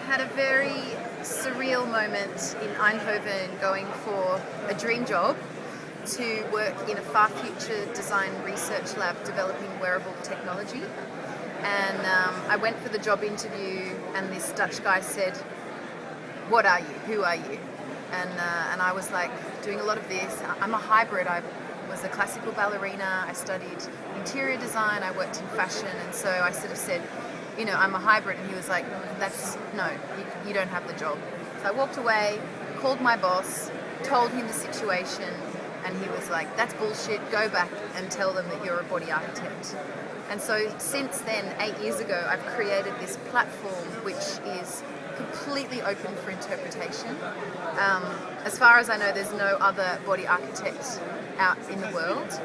had a very surreal moment in Eindhoven going for a dream job to work in a far future design research lab developing wearable technology. And I went for the job interview and this Dutch guy said, "What are you? Who are you?" And I was like, doing a lot of this. I'm a hybrid. I was a classical ballerina. I studied interior design. I worked in fashion. And so I sort of said, you know, I'm a hybrid. And he was like, no, you don't have the job. So I walked away, called my boss, told him the situation. And he was like, that's bullshit. Go back and tell them that you're a body architect. And so since then, 8 years ago, I've created this platform which is completely open for interpretation. As far as I know, there's no other body architect out in the world.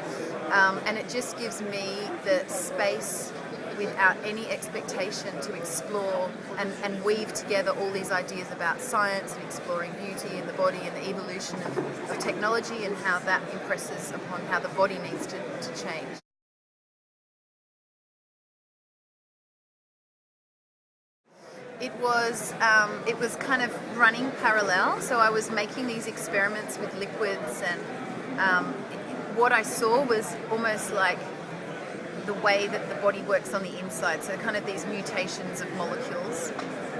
And it just gives me the space without any expectation to explore and weave together all these ideas about science and exploring beauty in the body and the evolution of technology and how that impresses upon how the body needs to change. It was kind of running parallel, so I was making these experiments with liquids, and what I saw was almost like the way that the body works on the inside, so kind of these mutations of molecules,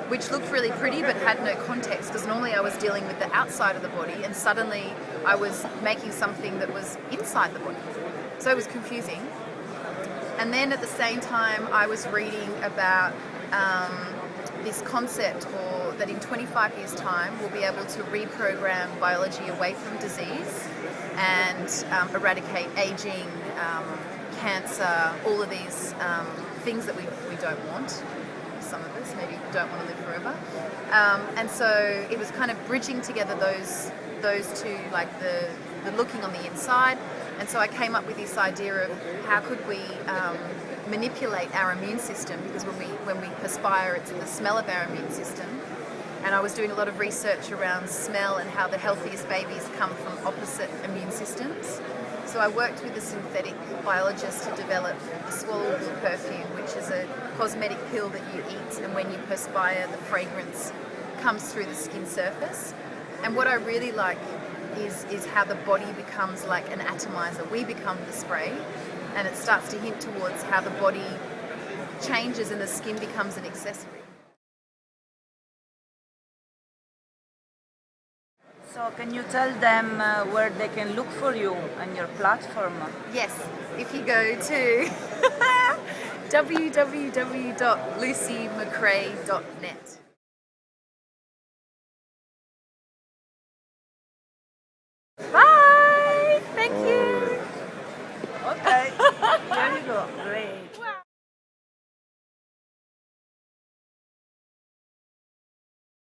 which looked really pretty but had no context, because normally I was dealing with the outside of the body and suddenly I was making something that was inside the body. So it was confusing. And then at the same time I was reading about this concept, or that in 25 years' time we'll be able to reprogram biology away from disease and eradicate aging, cancer, all of these things that we don't want. Some of us maybe don't want to live forever. And so it was kind of bridging together those two, like the looking on the inside. And so I came up with this idea of how could we manipulate our immune system, because when we perspire, it's the smell of our immune system. And I was doing a lot of research around smell and how the healthiest babies come from opposite immune systems. So I worked with a synthetic biologist to develop a swallowable perfume, which is a cosmetic pill that you eat, and when you perspire, the fragrance comes through the skin surface. And what I really like is how the body becomes like an atomizer. We become the spray, and it starts to hint towards how the body changes and the skin becomes an accessory. So can you tell them where they can look for you and your platform? Yes, if you go to www.lucymcrae.net.